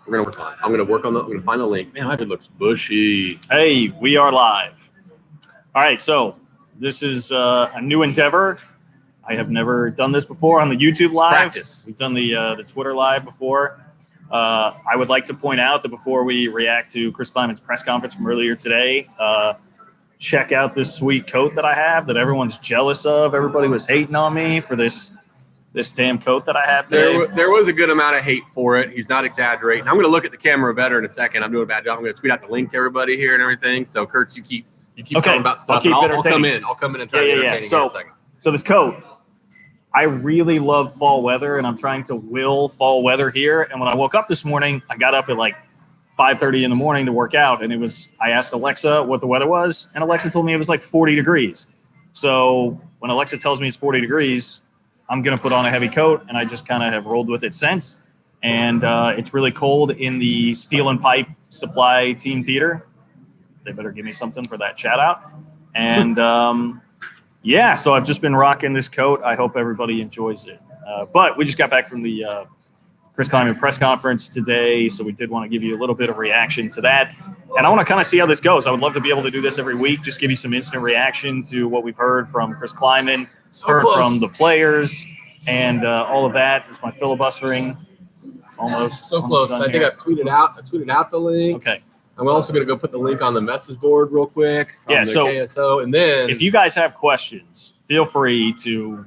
We're gonna work on it. I'm gonna work on I'm gonna find the link. Man, my head looks bushy. Hey, we are live. All right, so this is a new endeavor. I have never done this before on the YouTube live. Practice. We've done the Twitter live before. I would like to point out that before we react to Chris Kleiman's press conference from earlier today, check out this sweet coat that I have that everyone's jealous of. Everybody was hating on me for this damn coat that I have today. There was a good amount of hate for it. He's not exaggerating. I'm going to look at the camera better in a second. I'm doing a bad job. I'm going to tweet out the link to everybody here and everything. So, Kurtz, you keep talking about stuff. I'll come in. I'll come in and try to be entertaining in a second. So this coat, I really love fall weather, and I'm trying to will fall weather here. And when I woke up this morning, I got up at like 5:30 in the morning to work out, and I asked Alexa what the weather was, and Alexa told me it was like 40 degrees. So when Alexa tells me it's 40 degrees, I'm going to put on a heavy coat, and I just kind of have rolled with it since. And it's really cold in the Steel and Pipe Supply Team Theater. They better give me something for that shout out. And yeah, so I've just been rocking this coat. I hope everybody enjoys it. But we just got back from the Chris Kleiman press conference today, so we did want to give you a little bit of reaction to that. And I want to kind of see how this goes. I would love to be able to do this every week, just give you some instant reaction to what we've heard from Chris Kleiman, from the players, and all of that. Is my filibustering almost so close? I think I've tweeted out the link. Okay. I'm also going to go put the link on the message board real quick. Yeah, so KSO, and then if you guys have questions, feel free to.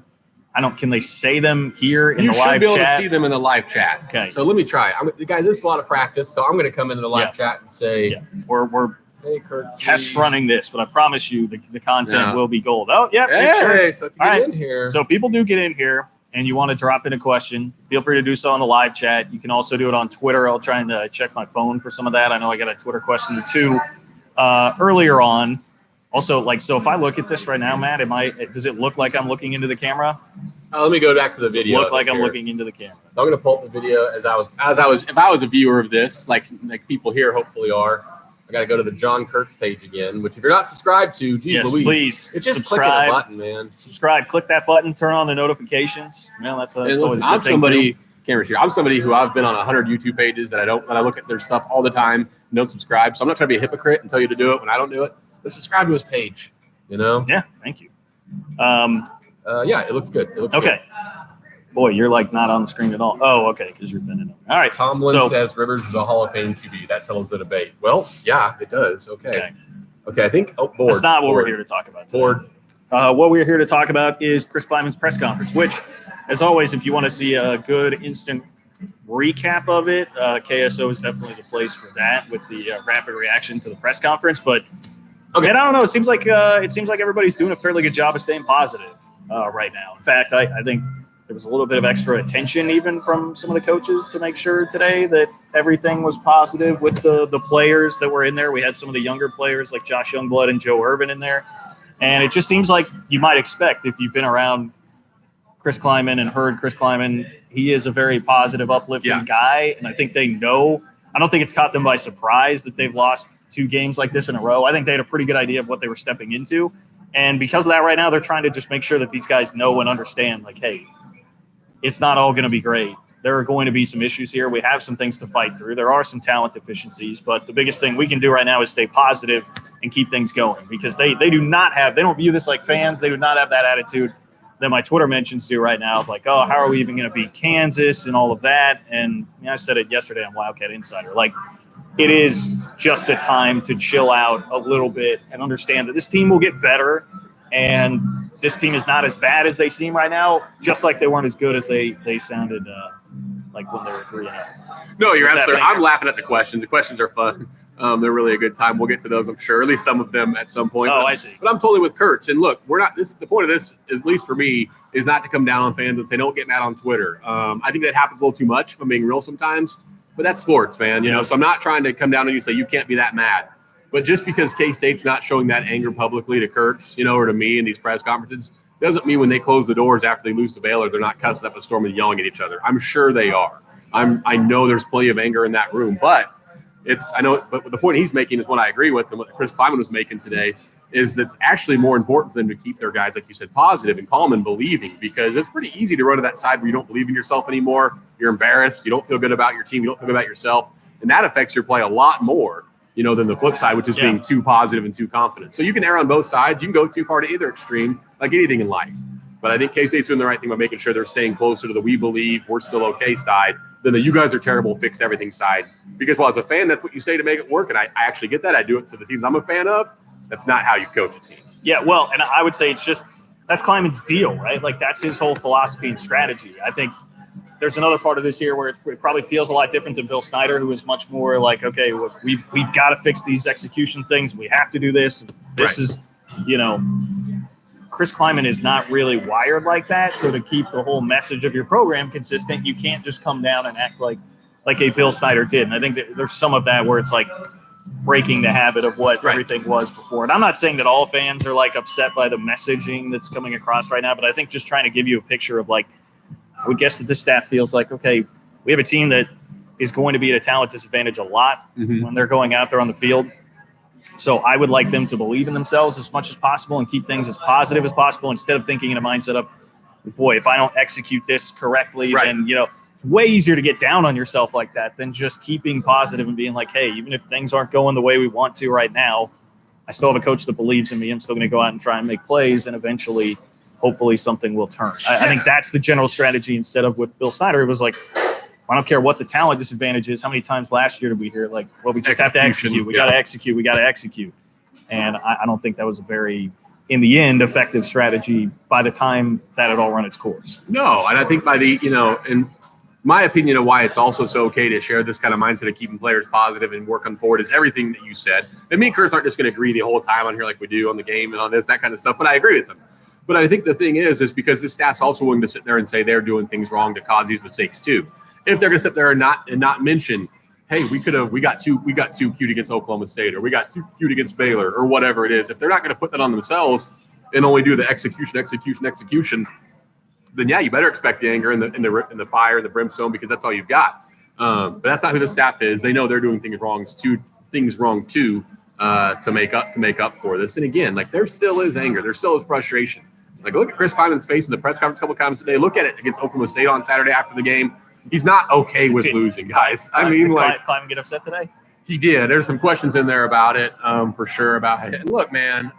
Can they say them here in the live chat? You should be able to see them in the live chat. Okay. So let me try. Guys, this is a lot of practice, so I'm going to come into the live chat and say, we're hey, Kurtz, test running this, but I promise you the content will be gold. Oh, yeah. Hey, so if you get in here. So people do get in here, and you want to drop in a question, feel free to do so on the live chat. You can also do it on Twitter. I'll try and check my phone for some of that. I know I got a Twitter question or two earlier on. Also, so if I look at this right now, Matt, does it look like I'm looking into the camera? Let me go back to the video. Look like I'm looking into the camera. So I'm going to pull up the video if I was a viewer of this, like people here hopefully are. I got to go to the John Kurtz page again, which if you're not subscribed to, please. It's just subscribe, clicking a button, man. Subscribe, click that button, turn on the notifications. Man, that's always a good I'm thing somebody. Cameras here. I'm somebody who I've been on 100 YouTube pages and I look at their stuff all the time and don't subscribe. So I'm not trying to be a hypocrite and tell you to do it when I don't do it. But subscribe to his page. You know? Yeah. Thank you. Yeah, it looks good. Okay. Boy, you're like not on the screen at all. Oh, okay, because you're bending over. All right. Tomlin says Rivers is a Hall of Fame QB. That settles the debate. Well, yeah, it does. Okay. I think. Board. That's not what we're here to talk about today. Board. What we're here to talk about is Chris Kleiman's press conference, which, as always, if you want to see a good instant recap of it, KSO is definitely the place for that with the rapid reaction to the press conference. But okay, I don't know. It seems like everybody's doing a fairly good job of staying positive right now. In fact, I think there was a little bit of extra attention even from some of the coaches to make sure today that everything was positive with the players that were in there. We had some of the younger players like Josh Youngblood and Joe Urban in there. And it just seems like you might expect if you've been around Chris Kleiman and heard Chris Kleiman, he is a very positive, uplifting guy. And I think they know. I don't think it's caught them by surprise that they've lost 2 games like this in a row. I think they had a pretty good idea of what they were stepping into. And because of that right now, they're trying to just make sure that these guys know and understand, like, hey, it's not all going to be great. There are going to be some issues here. We have some things to fight through. There are some talent deficiencies, but the biggest thing we can do right now is stay positive and keep things going because they don't view this like fans. They do not have that attitude that my Twitter mentions do right now. Like, oh, how are we even going to beat Kansas and all of that? And I said it yesterday on Wildcat Insider. Like, it is just a time to chill out a little bit and understand that this team will get better. And this team is not as bad as they seem right now, just like they weren't as good as they sounded like when they were 3-0. No, you're absolutely. I'm laughing at the questions. The questions are fun. They're really a good time. We'll get to those, I'm sure. At least some of them at some point. I see. But I'm totally with Kurtz. And look, we're not. The point of this, at least for me, is not to come down on fans and say don't get mad on Twitter. I think that happens a little too much. If I'm being real sometimes. But that's sports, man. You know. So I'm not trying to come down on you and say you can't be that mad. But just because K-State's not showing that anger publicly to Kurtz, or to me in these press conferences, doesn't mean when they close the doors after they lose to Baylor, they're not cussing up a storm and yelling at each other. I'm sure they are. I know there's plenty of anger in that room, but but the point he's making is one I agree with, and what Chris Kleiman was making today is that's actually more important for them to keep their guys, like you said, positive and calm and believing, because it's pretty easy to run to that side where you don't believe in yourself anymore. You're embarrassed. You don't feel good about your team. You don't feel good about yourself. And that affects your play a lot more, than the flip side, which is being too positive and too confident. So you can err on both sides. You can go too far to either extreme, like anything in life. But I think K-State's doing the right thing by making sure they're staying closer to the we believe, we're still okay side than the you guys are terrible, fix everything side. Because as a fan, that's what you say to make it work. And I actually get that. I do it to the teams I'm a fan of. That's not how you coach a team. Yeah, well, and I would say that's Kleiman's deal, right? Like that's his whole philosophy and strategy. I think there's another part of this here where it probably feels a lot different than Bill Snyder, who is much more like, okay, we've got to fix these execution things. We have to do this. This is, Chris Kleiman is not really wired like that. So to keep the whole message of your program consistent, you can't just come down and act like a Bill Snyder did. And I think that there's some of that where it's like breaking the habit of what everything was before. And I'm not saying that all fans are like upset by the messaging that's coming across right now, but I think just trying to give you a picture of like, I would guess that this staff feels like, okay, we have a team that is going to be at a talent disadvantage a lot when they're going out there on the field. So I would like them to believe in themselves as much as possible and keep things as positive as possible instead of thinking in a mindset of, boy, if I don't execute this correctly, then, it's way easier to get down on yourself like that than just keeping positive and being like, hey, even if things aren't going the way we want to right now, I still have a coach that believes in me. I'm still going to go out and try and make plays, and eventually, hopefully, something will turn. I think that's the general strategy instead of with Bill Snyder. It was like, I don't care what the talent disadvantage is. How many times last year did we hear, like, well, we just have to execute. We got to execute. We got to execute. And I don't think that was a very, in the end, effective strategy by the time that it all run its course. No, and I think by the, in my opinion of why it's also so okay to share this kind of mindset of keeping players positive and working forward is everything that you said. And me and Kurtz aren't just going to agree the whole time on here like we do on the game and on this, that kind of stuff, but I agree with them. But I think the thing is because this staff's also willing to sit there and say they're doing things wrong to cause these mistakes too. If they're going to sit there and not mention, hey, we got too cute against Oklahoma State, or we got too cute against Baylor, or whatever it is. If they're not going to put that on themselves and only do the execution, then you better expect the anger and the fire and the brimstone, because that's all you've got. But that's not who the staff is. They know they're doing things wrong too to make up for this. And again, like there still is anger, there still is frustration. Like look at Chris Kleiman's face in the press conference a couple of times today. Look at it against Oklahoma State on Saturday after the game. He's not okay with losing, guys. I mean, like Kleiman get upset today? He did. There's some questions in there about it, for sure about it. And look, man,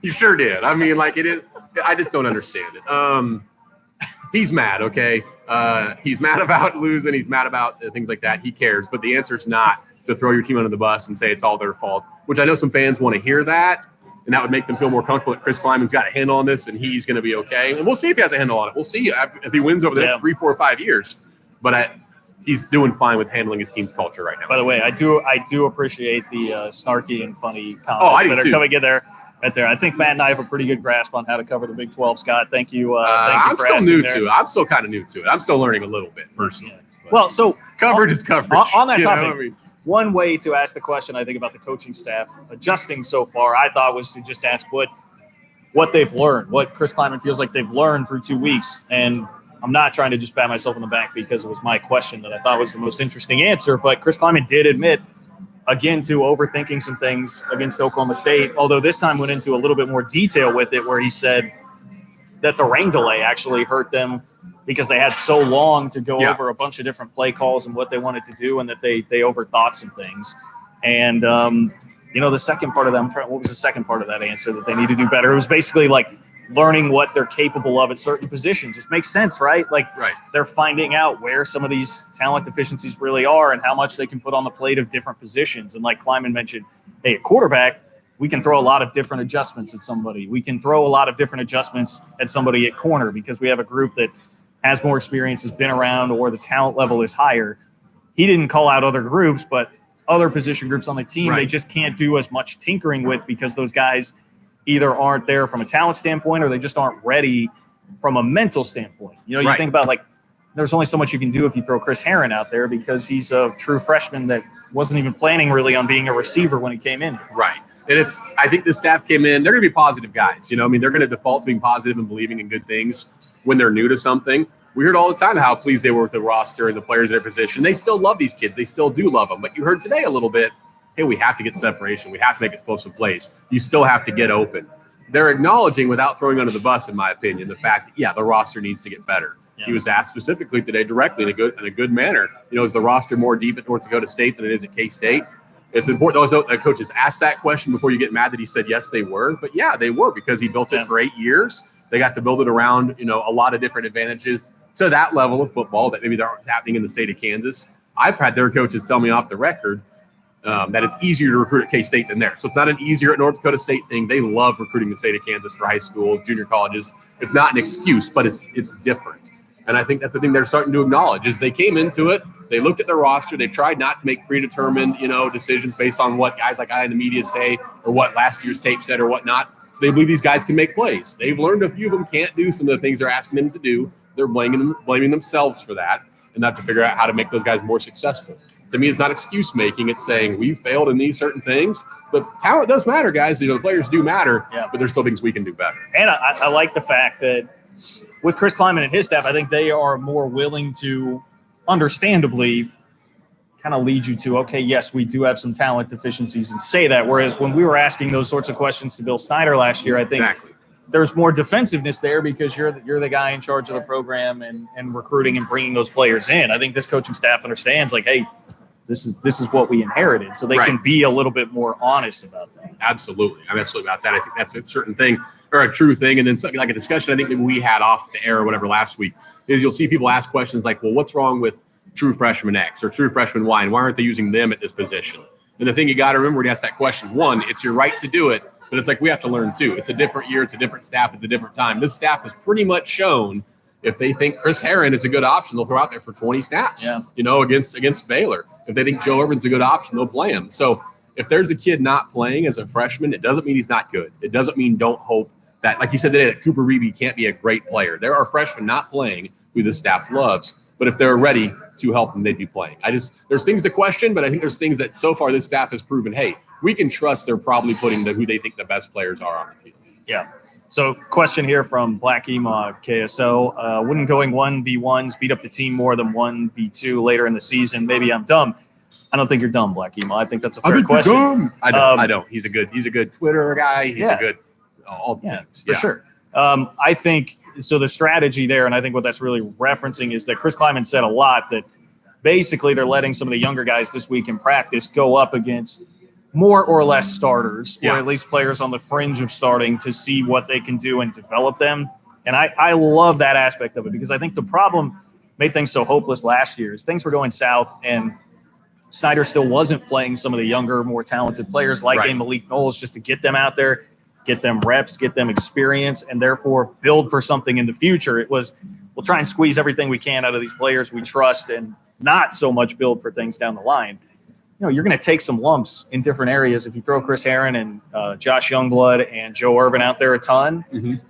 he sure did. I mean, like it is. I just don't understand it. He's mad. Okay, he's mad about losing. He's mad about things like that. He cares, but the answer is not to throw your team under the bus and say it's all their fault. Which I know some fans want to hear that. And that would make them feel more comfortable that Chris Kleiman's got a handle on this and he's going to be okay. And we'll see if he has a handle on it. We'll see if he wins over the next 3, 4, 5 years. But he's doing fine with handling his team's culture right now. By the way, I do appreciate the snarky and funny comments that are coming in there. Right there. I think Matt and I have a pretty good grasp on how to cover the Big 12, Scott. Thank you. I'm still new to it. I'm still kind of new to it. I'm still learning a little bit personally. Yeah. Well, so coverage is coverage. On that topic, one way to ask the question, I think, about the coaching staff adjusting so far, I thought, was to just ask what they've learned, what Chris Kleiman feels like they've learned through 2 weeks. And I'm not trying to just pat myself on the back because it was my question that I thought was the most interesting answer. But Chris Kleiman did admit, again, to overthinking some things against Oklahoma State, although this time went into a little bit more detail with it, where he said that the rain delay actually hurt them because they had so long to go over a bunch of different play calls and what they wanted to do, and that they overthought some things. And, the second part of that, what was the second part of that answer that they need to do better? It was basically like learning what they're capable of at certain positions, which makes sense, right? Like they're finding out where some of these talent deficiencies really are and how much they can put on the plate of different positions. And like Kleiman mentioned, hey, at quarterback, we can throw a lot of different adjustments at somebody. We can throw a lot of different adjustments at somebody at corner because we have a group that has more experience, has been around, or the talent level is higher. He didn't call out other groups, but other position groups on the team, they just can't do as much tinkering with because those guys either aren't there from a talent standpoint or they just aren't ready from a mental standpoint. You think about, like, there's only so much you can do if you throw Chris Herron out there because he's a true freshman that wasn't even planning really on being a receiver when he came in. Right. And I think the staff came in, they're going to be positive guys. They're going to default to being positive and believing in good things when they're new to something. We heard all the time how pleased they were with the roster and the players in their position. They still love these kids. They still do love them. But you heard today a little bit, hey, we have to get separation. We have to make explosive plays. You still have to get open. They're acknowledging, without throwing under the bus, in my opinion, the fact that, the roster needs to get better. Yeah. He was asked specifically today directly in a good manner. Is the roster more deep at North Dakota State than it is at K-State? It's important to always note that coaches ask that question before you get mad that he said yes, they were. But yeah, they were, because he built it for 8 years. They got to build it around, a lot of different advantages to that level of football that maybe aren't happening in the state of Kansas. I've had their coaches tell me off the record that it's easier to recruit at K-State than there. So it's not an easier at North Dakota State thing. They love recruiting the state of Kansas for high school, junior colleges. It's not an excuse, but it's different. And I think that's the thing they're starting to acknowledge is they came into it, they looked at their roster, they tried not to make predetermined, decisions based on what guys like I in the media say or what last year's tape said or whatnot. So they believe these guys can make plays. They've learned a few of them can't do some of the things they're asking them to do. They're blaming themselves for that and have to figure out how to make those guys more successful. To me, it's not excuse making. It's saying we failed in these certain things, but talent does matter, guys. The players do matter, but there's still things we can do better. And I like the fact that with Chris Kleiman and his staff, I think they are more willing to, understandably, kind of lead you to, okay, yes, we do have some talent deficiencies and say that. Whereas when we were asking those sorts of questions to Bill Snyder last year, I think there's more defensive-ness there because you're the guy in charge of the program and recruiting and bringing those players in. I think this coaching staff understands, like, hey, this is what we inherited. So they can be a little bit more honest about that. Absolutely. I'm absolutely about that. I think that's a certain thing or a true thing. And then something like a discussion I think maybe we had off the air or whatever last week is you'll see people ask questions like, well, what's wrong with true freshman X or true freshman Y, and why aren't they using them at this position? And the thing you got to remember when you ask that question, one, it's your right to do it, but it's like we have to learn too. It's a different year. It's a different staff. It's a different time. This staff has pretty much shown if they think Chris Herron is a good option, they'll throw out there for 20 snaps, against Baylor. If they think Joe Irvin's a good option, they'll play him. So if there's a kid not playing as a freshman, it doesn't mean he's not good. It doesn't mean don't hope that, like you said today, that Cooper Reeby can't be a great player. There are freshmen not playing who the staff loves, but if they're ready to help them, they'd be playing. There's things to question, but I think there's things that so far this staff has proven, hey, we can trust they're probably putting who they think the best players are on the field. Yeah. So question here from Black Ema KSO. Wouldn't going 1v1s beat up the team more than 1v2 later in the season? Maybe I'm dumb. I don't think you're dumb, Black Ema. I think that's a fair question. Dumb. I don't. He's a good Twitter guy. He's a good all things. For sure. I think so. The strategy there, and I think what that's really referencing is that Chris Kleiman said a lot that basically they're letting some of the younger guys this week in practice go up against more or less starters, or at least players on the fringe of starting to see what they can do and develop them. And I love that aspect of it because I think the problem made things so hopeless last year is things were going south and Snyder still wasn't playing some of the younger, more talented players like a Malik Knowles just to get them out there, get them reps, get them experience, and therefore build for something in the future. It was, we'll try and squeeze everything we can out of these players we trust and not so much build for things down the line. You're going to take some lumps in different areas if you throw Chris Herron and Josh Youngblood and Joe Irvin out there a ton,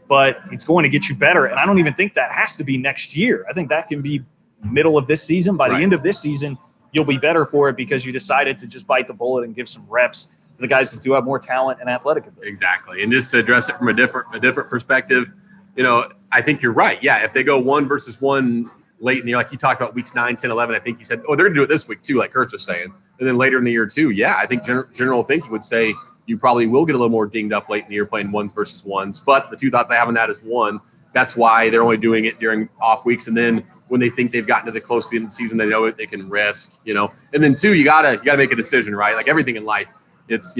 but it's going to get you better. And I don't even think that has to be next year. I think that can be middle of this season. By the end of this season, you'll be better for it because you decided to just bite the bullet and give some reps to the guys that do have more talent and athletic ability. Exactly. And just to address it from a different perspective, I think you're right. Yeah, if they go 1-versus-1 late in the year, like you talked about weeks 9, 10, 11, I think he said, they're going to do it this week too, like Kurtz was saying. And then later in the year too, I think general thinking would say you probably will get a little more dinged up late in the year playing 1s-versus-1s. But the two thoughts I have on that is one, that's why they're only doing it during off weeks. And then when they think they've gotten to the close to the end of the season, they know it, they can risk, And then two, you gotta make a decision, right? Like everything in life, it's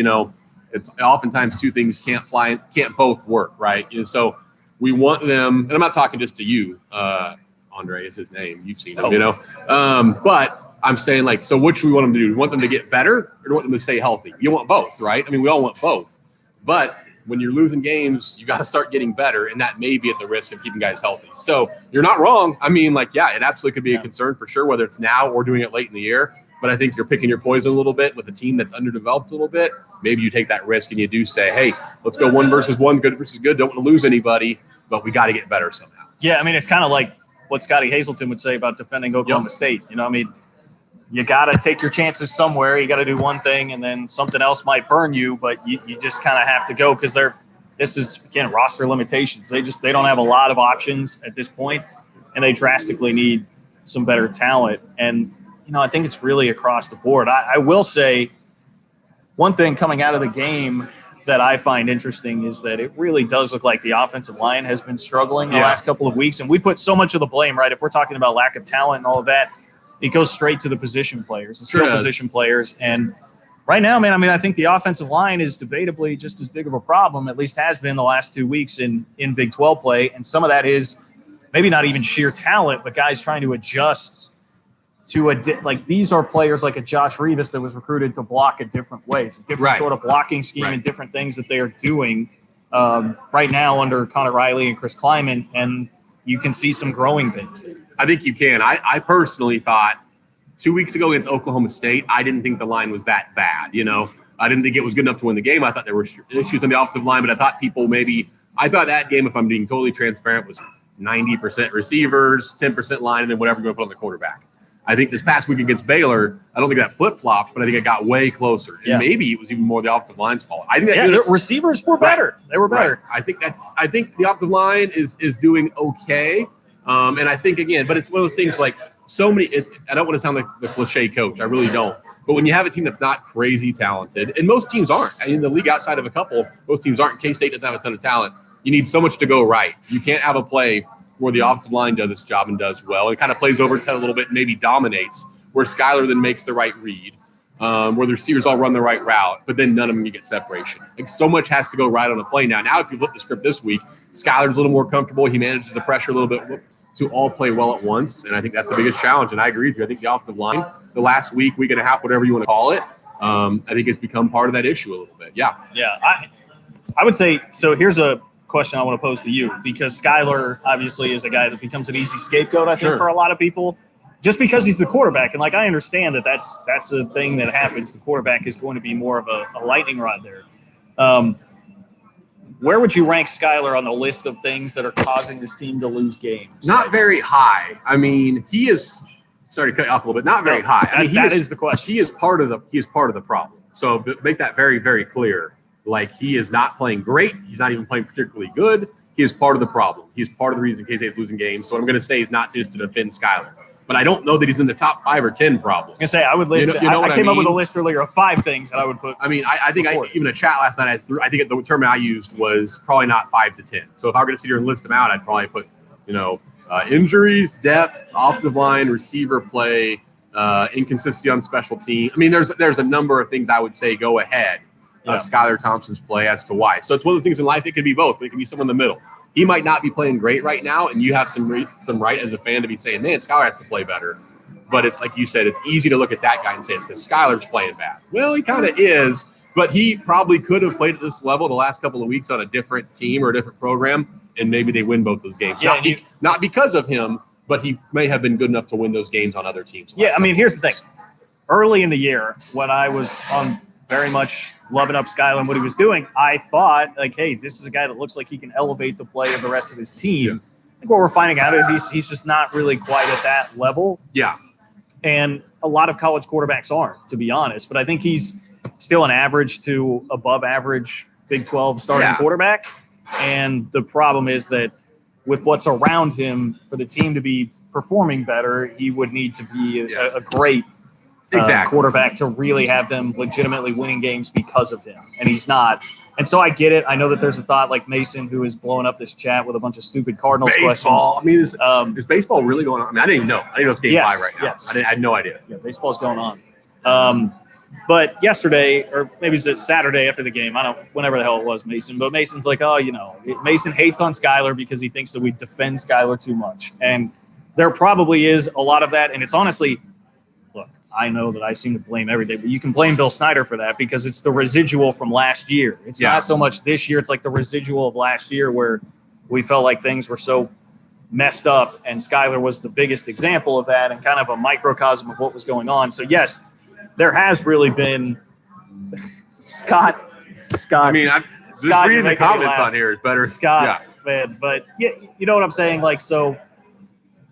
oftentimes two things can't both work, right? So we want them, and I'm not talking just to you, Andre is his name. You've seen him, but I'm saying, like, so what do we want them to do? Do we want them to get better or do we want them to stay healthy? You want both, right? I mean, we all want both. But when you're losing games, you got to start getting better, and that may be at the risk of keeping guys healthy. So you're not wrong. I mean, it absolutely could be a concern for sure, whether it's now or doing it late in the year. But I think you're picking your poison a little bit with a team that's underdeveloped a little bit. Maybe you take that risk and you do say, hey, let's go 1-versus-1, good versus good. Don't want to lose anybody, but we got to get better somehow. Yeah, I mean, it's kind of like what Scotty Hazelton would say about defending Oklahoma State. You got to take your chances somewhere. You got to do one thing, and then something else might burn you, but you just kind of have to go because this is, again, roster limitations. They don't have a lot of options at this point, and they drastically need some better talent. And, I think it's really across the board. I will say one thing coming out of the game that I find interesting is that it really does look like the offensive line has been struggling the last couple of weeks. And we put so much of the blame, right? If we're talking about lack of talent and all of that, it goes straight to the position players, the skill position players. And right now, man, I mean, I think the offensive line is debatably just as big of a problem, at least has been the last 2 weeks in Big 12 play. And some of that is maybe not even sheer talent, but guys trying to adjust to like these are players like a Josh Revis that was recruited to block a different way. It's a different sort of blocking scheme and different things that they are doing right now under Connor Riley and Chris Kleiman, and you can see some growing things. I think you can. I personally thought 2 weeks ago against Oklahoma State, I didn't think the line was that bad. You know, I didn't think it was good enough to win the game. I thought there were issues on the offensive line, but I thought I thought that game, if I'm being totally transparent, was 90% receivers, 10% line, and then whatever you're going to put on the quarterback. I think this past week against Baylor, I don't think that flip-flopped, but I think it got way closer. And maybe it was even more the offensive line's fault. I think that the receivers were better. They were better. I think the offensive line is doing okay. And I think, again, but it's one of those things like I don't want to sound like the cliche coach. I really don't. But when you have a team that's not crazy talented, and most teams aren't. I mean, the league outside of a couple, most teams aren't. K-State doesn't have a ton of talent. You need so much to go right. You can't have a play where the offensive line does its job and does well. It kind of plays over 10 a little bit and maybe dominates, where Skyler then makes the right read, where the receivers all run the right route, but then none of them you get separation. Like, so much has to go right on a play now. Now, if you flip the script this week, Skyler's a little more comfortable. He manages the pressure a little bit to all play well at once, and I think that's the biggest challenge. And I agree with you. I think the offensive line, the last week and a half, whatever you want to call it, I think it's become part of that issue a little bit. Yeah. I would say, so here's a question I want to pose to you, because Skyler obviously is a guy that becomes an easy scapegoat, I think, for a lot of people, just because he's the quarterback. And like, I understand that's a thing that happens. The quarterback is going to be more of a lightning rod there. Where would you rank Skyler on the list of things that are causing this team to lose games? Not very high. I mean, he is. Sorry to cut you off a little bit. Not very high. I mean, that is the question. He is part of the problem. So make that very, very clear. Like, he is not playing great. He's not even playing particularly good. He is part of the problem. He's part of the reason K-State is losing games. So what I'm going to say is not just to defend Skyler. But I don't know that he's in the top 5 or 10 problems. I would list I came up with a list earlier of 5 things that I would put. I mean, I think even a chat last night, I think the term I used was probably not 5 to 10. So if I were going to sit here and list them out, I'd probably put, injuries, depth, offensive line, receiver play, inconsistency on special team. I mean, there's a number of things I would say go ahead of Skyler Thompson's play as to why. So it's one of the things in life, it can be both. It can be somewhere in the middle. He might not be playing great right now, and you have some right as a fan to be saying, man, Skyler has to play better. But it's like you said, it's easy to look at that guy and say it's because Skyler's playing bad. Well, he kind of is, but he probably could have played at this level the last couple of weeks on a different team or a different program, and maybe they win both those games. Not because of him, but he may have been good enough to win those games on other teams. Yeah, I mean, here's the thing. Early in the year, when I was very much loving up Skyler and what he was doing, I thought, like, hey, this is a guy that looks like he can elevate the play of the rest of his team. Yeah. I think what we're finding out is he's just not really quite at that level. Yeah. And a lot of college quarterbacks aren't, to be honest. But I think he's still an average to above average Big 12 starting quarterback. And the problem is that with what's around him, for the team to be performing better, he would need to be a great quarterback to really have them legitimately winning games because of him. And he's not. And so I get it. I know that there's a thought like Mason, who is blowing up this chat with a bunch of stupid Cardinals questions. I mean, is baseball really going on? I mean, I didn't even know. I didn't know it's game 5 right now. Yes. I had no idea. Yeah, baseball's going on. But yesterday, or maybe it's Saturday after the game, whenever the hell it was, Mason. But Mason's like, Mason hates on Skyler because he thinks that we defend Skyler too much. And there probably is a lot of that. And it's honestly, look, I know that I seem to blame everything, but you can blame Bill Snyder for that because it's the residual from last year. It's not so much this year. It's like the residual of last year where we felt like things were so messed up. And Skyler was the biggest example of that and kind of a microcosm of what was going on. So, yes, there has really been Scott. I mean, just reading the comments on here is better. Scott, man. But yeah, you know what I'm saying? Like, so,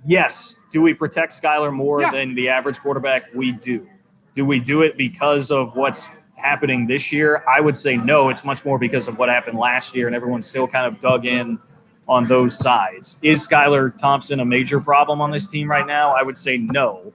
yes, do we protect Skyler more than the average quarterback? We do. Do we do it because of what's happening this year? I would say no. It's much more because of what happened last year, and everyone's still kind of dug in on those sides. Is Skyler Thompson a major problem on this team right now? I would say no.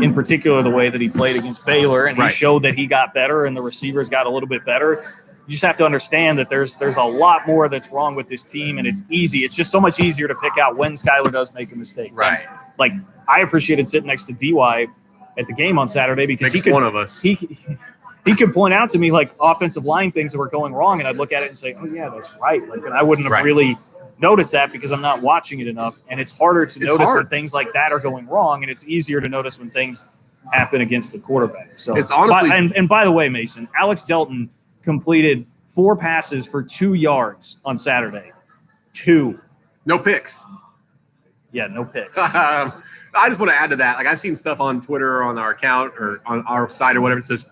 In particular, the way that he played against Baylor, and he showed that he got better and the receivers got a little bit better. you just have to understand that there's a lot more that's wrong with this team, and it's easy. It's just so much easier to pick out when Skylar does make a mistake. Right. And, like, I appreciated sitting next to DY at the game on Saturday because Makes one of us. He could point out to me like offensive line things that were going wrong, and I'd look at it and say, "Oh yeah, that's right." Like, and I wouldn't have really noticed that because I'm not watching it enough, and it's harder to notice when things like that are going wrong, and it's easier to notice when things happen against the quarterback. So it's honestly, and by the way, Mason, Alex Delton completed 4 passes for 2 yards on Saturday. 2. No picks. Yeah, no picks. I just want to add to that. Like, I've seen stuff on Twitter, on our account, or on our site or whatever. It says,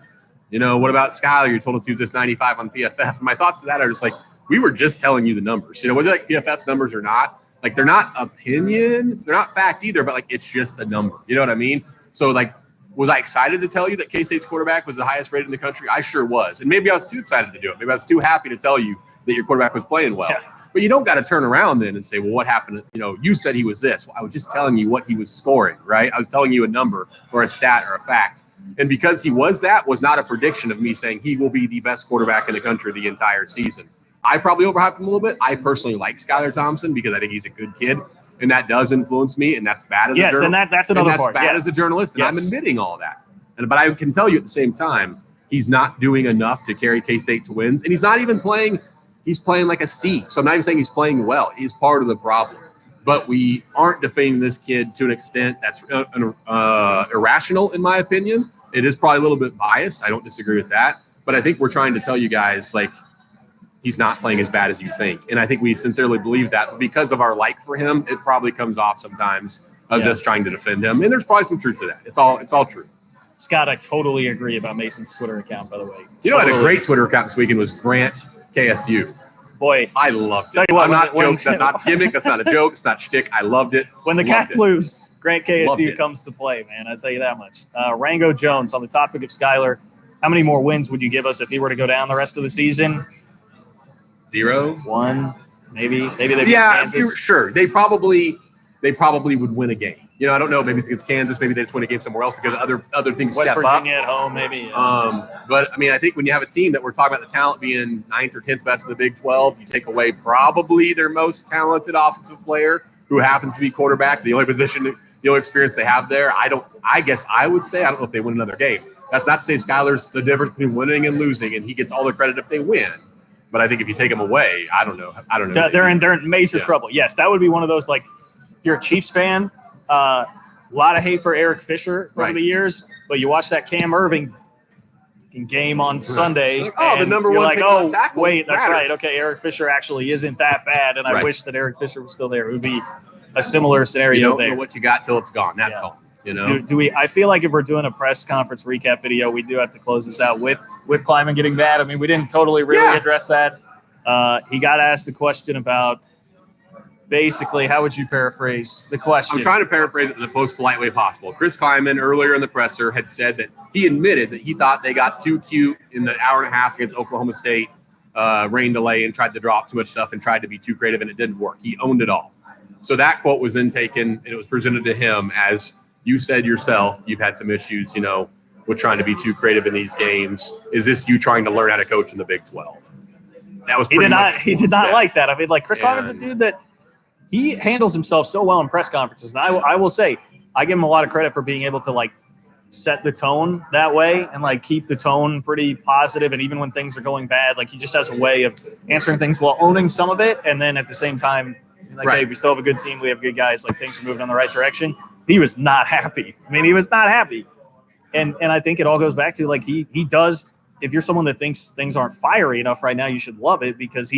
what about Skylar? You told us to use this 95 on PFF. And my thoughts to that are just like, we were just telling you the numbers. Whether like PFF's numbers or not, like, they're not opinion, they're not fact either, but like, it's just a number. You know what I mean? So like, was I excited to tell you that K-State's quarterback was the highest rated in the country? I sure was. And maybe I was too excited to do it. Maybe I was too happy to tell you that your quarterback was playing well. Yeah. But you don't got to turn around then and say, well, what happened? You said he was this. Well, I was just telling you what he was scoring, right? I was telling you a number or a stat or a fact. And because he was not a prediction of me saying he will be the best quarterback in the country the entire season. I probably overhyped him a little bit. I personally like Skylar Thompson because I think he's a good kid, and that does influence me, and that's bad as a journalist. Yes, and that's another part. That's bad as a journalist, and I'm admitting all that. But I can tell you at the same time, he's not doing enough to carry K-State to wins, and he's not even playing. He's playing like a C. So I'm not even saying he's playing well. He's part of the problem. But we aren't defending this kid to an extent that's irrational, in my opinion. It is probably a little bit biased. I don't disagree with that. But I think we're trying to tell you guys, like, he's not playing as bad as you think. And I think we sincerely believe that. But because of our like for him, it probably comes off sometimes as us trying to defend him. And there's probably some truth to that. It's all true. Scott, I totally agree about Mason's Twitter account, by the way. I had a great Twitter account this weekend was Grant KSU. Boy, I loved it. Tell you what, I'm not joking. That's not gimmick. That's not a joke. It's not shtick. I loved it. When the Cats lose, Grant KSU comes to play, man. I'll tell you that much. Rango Jones, on the topic of Skylar, how many more wins would you give us if he were to go down the rest of the season? 0. 1, maybe. Maybe they beat Kansas. Sure. They probably would win a game. I don't know. Maybe it's against Kansas. Maybe they just win a game somewhere else because other things West step Virginia up. At home, maybe. But I mean, I think when you have a team that we're talking about the talent being 9th or 10th best in the Big 12, you take away probably their most talented offensive player who happens to be quarterback, the only position, the only experience they have there. I guess I would say, I don't know if they win another game. That's not to say Skylar's the difference between winning and losing, and he gets all the credit if they win. But I think if you take him away, I don't know. They're in major trouble. Yes, that would be one of those, like, you're a Chiefs fan. A lot of hate for Eric Fisher over the years, but you watch that Cam Irving game on Sunday. Like, the number one. Like, tackle. Wait, that's right. Okay, Eric Fisher actually isn't that bad, and I wish that Eric Fisher was still there. It would be a similar scenario. You don't there. know what you got till it's gone. That's all. Do we? I feel like if we're doing a press conference recap video, we do have to close this out with Kleiman getting bad. I mean, we didn't totally really address that. He got asked a question about. Basically, how would you paraphrase the question? I'm trying to paraphrase it in the most polite way possible. Chris Kleiman, earlier in the presser, had said that he admitted that he thought they got too cute in the hour and a half against Oklahoma State rain delay and tried to drop too much stuff and tried to be too creative, and it didn't work. He owned it all. So that quote was then taken, and it was presented to him as you said yourself, you've had some issues, with trying to be too creative in these games. Is this you trying to learn how to coach in the Big 12? That was he did not like that. I mean, like, Chris Kleiman's a dude that he handles himself so well in press conferences. And I will say, I give him a lot of credit for being able to, like, set the tone that way and, like, keep the tone pretty positive. And even when things are going bad, like, he just has a way of answering things while owning some of it. And then at the same time, like, hey, we still have a good team. We have good guys. Like, things are moving in the right direction. He was not happy. I mean, he was not happy. And I think it all goes back to, like, he does. If you're someone that thinks things aren't fiery enough right now, you should love it because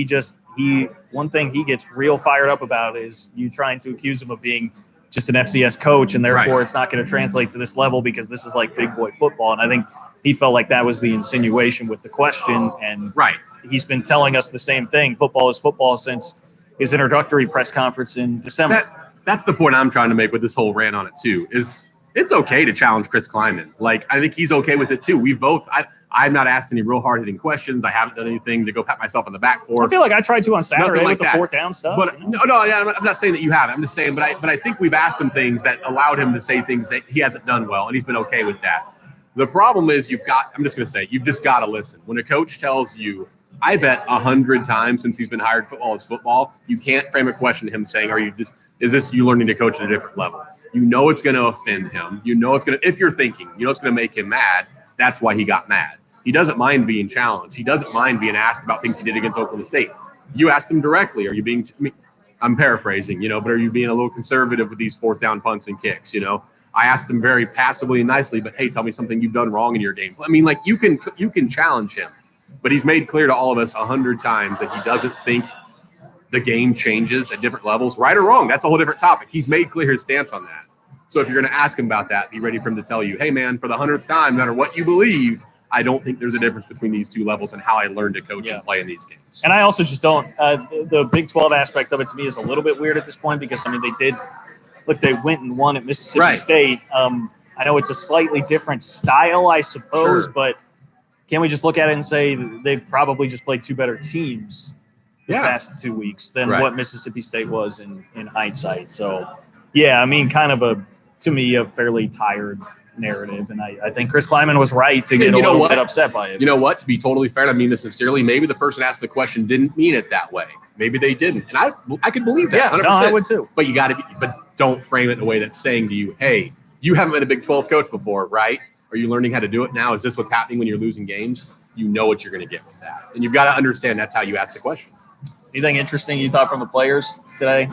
one thing he gets real fired up about is you trying to accuse him of being just an FCS coach, and therefore it's not going to translate to this level because this is like big boy football. And I think he felt like that was the insinuation with the question. And he's been telling us the same thing. Football is football since his introductory press conference in December. That's the point I'm trying to make with this whole rant on it too, is it's okay to challenge Chris Kleiman. Like, I think he's okay with it too. I've not asked any real hard-hitting questions. I haven't done anything to go pat myself on the back for. I feel like I tried to on Saturday with the fourth down stuff. But I'm not saying that you haven't. I'm just saying, but I think we've asked him things that allowed him to say things that he hasn't done well, and he's been okay with that. The problem is you've just got to listen. When a coach tells you I bet 100 times since he's been hired, football is football. You can't frame a question to him saying, is this you learning to coach at a different level? You know it's going to offend him. You know it's going to, if you're thinking, you know it's going to make him mad. That's why he got mad. He doesn't mind being challenged. He doesn't mind being asked about things he did against Oklahoma State. You asked him directly, are you being, I'm paraphrasing, but are you being a little conservative with these fourth down punts and kicks, I asked him very passively and nicely, but hey, tell me something you've done wrong in your game. I mean, like you can challenge him, but he's made clear to all of us 100 times that he doesn't think the game changes at different levels, right or wrong. That's a whole different topic. He's made clear his stance on that. So if you're going to ask him about that, be ready for him to tell you, hey man, for the 100th time, no matter what you believe, I don't think there's a difference between these two levels and how I learned to coach and play in these games. And I also just don't the Big 12 aspect of it to me is a little bit weird at this point because, they went and won at Mississippi State. I know it's a slightly different style, I suppose, but can we just look at it and say they've probably just played two better teams the past 2 weeks than what Mississippi State was in hindsight? So, kind of to me, a fairly tired narrative. And I think Chris Kleiman was right to get a little bit upset by it. You know what? To be totally fair, and I mean this sincerely, maybe the person asked the question didn't mean it that way. Maybe they didn't. And I could believe that. Yeah, 100%. No, I would too. But but don't frame it in a way that's saying to you, hey, you haven't been a Big 12 coach before, right? Are you learning how to do it now? Is this what's happening when you're losing games? You know what you're going to get with that. And you've got to understand that's how you ask the question. Anything interesting you thought from the players today?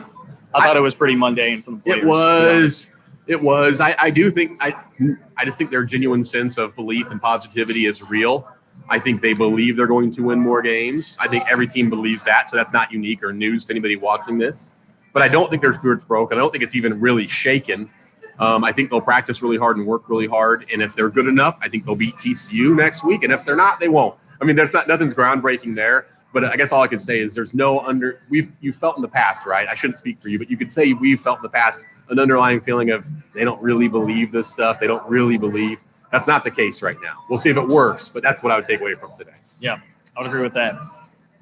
I thought it was pretty mundane from the players. It was. I do think I just think their genuine sense of belief and positivity is real. I think they believe they're going to win more games. I think every team believes that, so that's not unique or news to anybody watching this. But I don't think their spirit's broken. I don't think it's even really shaken. I think they'll practice really hard and work really hard. And if they're good enough, I think they'll beat TCU next week. And if they're not, they won't. I mean, nothing's groundbreaking there. But I guess all I can say is there's no you've felt in the past, right? I shouldn't speak for you, but you could say we've felt in the past an underlying feeling of they don't really believe this stuff. They don't really believe. That's not the case right now. We'll see if it works, but that's what I would take away from today. Yeah, I would agree with that.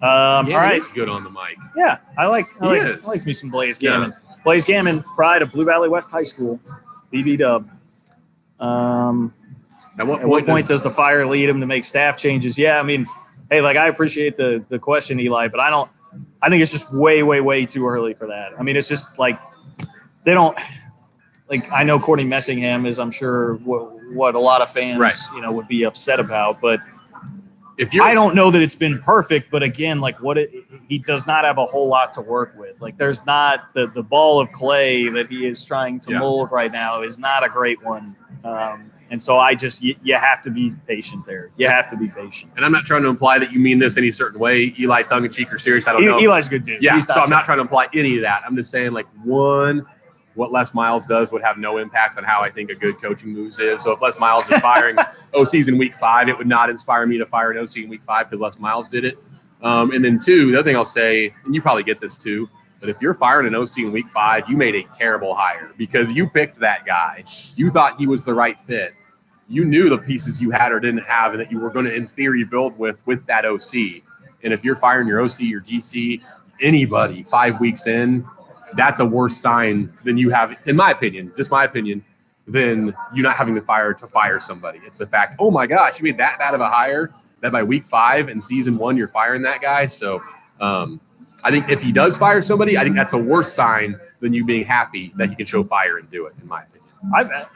All right. He's good on the mic. Yeah, I like me some Blaze Gammon. Yeah. Blaze Gammon, pride of Blue Valley West High School, BB Dub. At what point does the fire lead him to make staff changes? Yeah, I mean, hey, I appreciate the question, Eli, but I think it's just way, way, way too early for that. I mean, it's just they don't – I know Courtney Messingham is, I'm sure, what a lot of fans, would be upset about. But I don't know that it's been perfect. But again, he does not have a whole lot to work with. There's not the ball of clay that he is trying to mold right now is not a great one. And so you have to be patient there. You have to be patient. And I'm not trying to imply that you mean this any certain way, Eli, tongue in cheek or serious. I don't know. Eli's a good dude. Yeah, so I'm not trying to imply any of that. I'm just saying what Les Miles does would have no impact on how I think a good coaching move is. So if Les Miles is firing OCs in week 5, it would not inspire me to fire an OC in week 5 because Les Miles did it. And then 2, the other thing I'll say, and you probably get this too, but if you're firing an OC in week 5, you made a terrible hire because you picked that guy. You thought he was the right fit. You knew the pieces you had or didn't have and that you were going to, in theory, build with that OC. And if you're firing your OC, your GC, anybody 5 weeks in, that's a worse sign than you have, in my opinion, just my opinion, than you not having the fire to fire somebody. It's the fact, oh my gosh, you made that bad of a hire that by week 5 in season 1, you're firing that guy. So I think if he does fire somebody, I think that's a worse sign than you being happy that he can show fire and do it, in my opinion.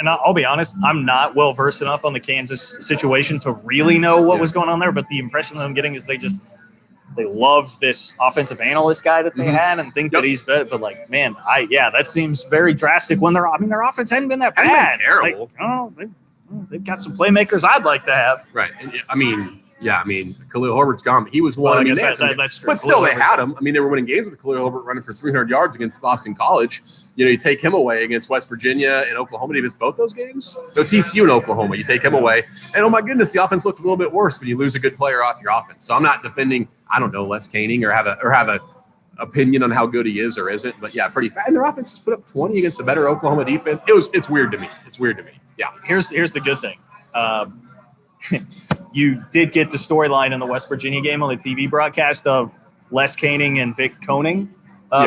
I'll be honest, I'm not well versed enough on the Kansas situation to really know what was going on there, but the impression that I'm getting is they love this offensive analyst guy that they had and think that he's better. But that seems very drastic when their offense hadn't been that bad. Terrible. They've got some playmakers I'd like to have. Right. And, Khalil Herbert's gone. But he was one. That's true. But still, they had him. I mean, they were winning games with Khalil Herbert running for 300 yards against Boston College. You take him away against West Virginia and Oklahoma. Did he miss both those games? So TCU and Oklahoma. You take him away. And, oh, my goodness, the offense looked a little bit worse when you lose a good player off your offense. So I'm not defending, Les Koenig or have a opinion on how good he is or isn't. But, pretty fast. And their offense just put up 20 against a better Oklahoma defense. It's weird to me. Yeah. Here's the good thing. You did get the storyline in the West Virginia game on the TV broadcast of Les Koenig and Vic Koenig.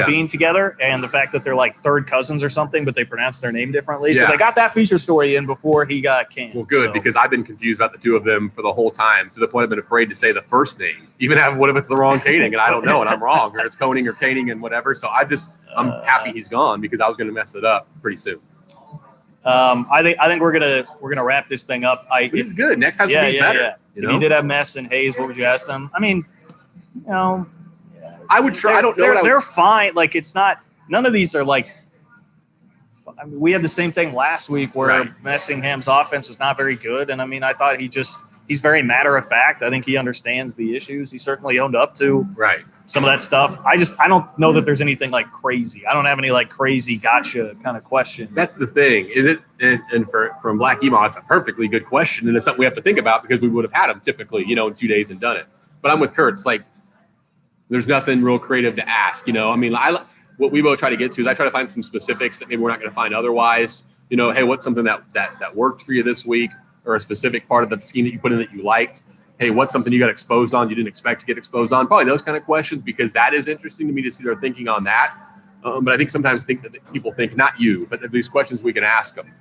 being together, and the fact that they're like third cousins or something, but they pronounce their name differently. So Yeah. they got that feature story in before he got canned. Well, good, so. because I've been confused about the two of them for the whole time, to the point I've been afraid to say the first name. Even what if it's the wrong Koenig and I don't know and I'm wrong, or it's Koenig or Koenig and whatever. So I'm happy he's gone, because I was going to mess it up pretty soon. I think we're gonna wrap this thing up. It's good. Next time's gonna be better. Yeah. You If know? you did have Mess and Hayes, what would you ask them? I mean, you know, I would try. I don't know. They're fine. Like, it's not. None of these are like. I mean, we had the same thing last week where Messingham's offense was not very good, and I mean, I thought he's very matter of fact. I think he understands the issues. He certainly owned up to some of that stuff. I don't know that there's anything like crazy. I don't have any like crazy gotcha kind of question. That's the thing. Is it? And from Black Emo, it's a perfectly good question, and it's something we have to think about, because we would have had him typically, in 2 days and done it. But I'm with Kurtz. Like, there's nothing real creative to ask. I mean, what we both try to get to is I try to find some specifics that maybe we're not going to find otherwise. Hey, what's something that worked for you this week, or a specific part of the scheme that you put in that you liked? Hey, what's something you got exposed on you didn't expect to get exposed on? Probably those kind of questions, because that is interesting to me to see their thinking on that. But I think sometimes people think, not you, but these questions we can ask them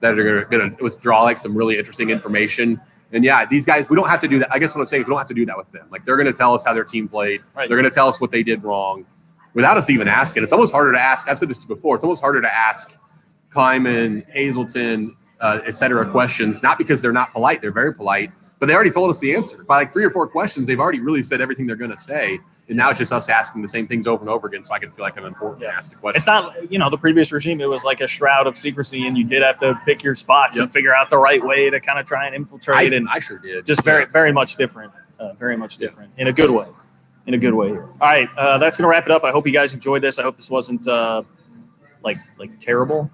that are going to withdraw like some really interesting information. And yeah, these guys, we don't have to do that. I guess what I'm saying is we don't have to do that with them. Like, they're going to tell us how their team played. Right. They're going to tell us what they did wrong without us even asking. It's almost harder to ask. I've said this before. It's almost harder to ask Kleiman, Hazelton, et cetera, questions, not because they're not polite. They're very polite, but they already told us the answer. By like 3 or 4 questions, they've already really said everything they're going to say. And now it's just us asking the same things over and over again, so I can feel like I'm important to ask the question. It's not, the previous regime, it was like a shroud of secrecy, and you did have to pick your spots and figure out the right way to kind of try and infiltrate. I sure did. Just very much different. Very much different in a good way. In a good way here. All right, that's going to wrap it up. I hope you guys enjoyed this. I hope this wasn't like terrible.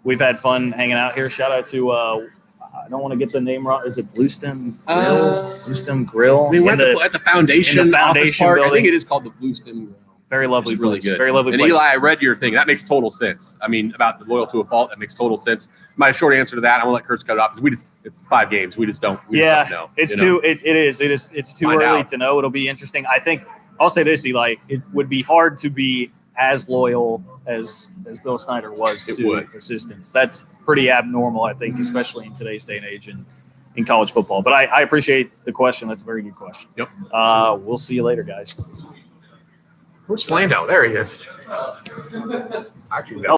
We've had fun hanging out here. Shout out to I don't want to get the name wrong. Is it Bluestem Grill? Bluestem Grill. I mean, we're at the foundation, in the foundation part. building. I think it is called the Bluestem Grill. Very lovely it's really place. Good. Very lovely and place. Eli, I read your thing. That makes total sense. I mean, about the loyal to a fault, that makes total sense. My short answer to that, I'm gonna let Kurtz cut it off, is it's 5 games. We just don't. We just don't know. It's too. It is. It's too early to know. It'll be interesting. I think I'll say this, Eli. It would be hard to be as loyal as Bill Snyder was to assistants. That's pretty abnormal, I think, especially in today's day and age in college football. But I appreciate the question. That's a very good question. Yep. We'll see you later, guys. Where's Flandau? There he is. Actually,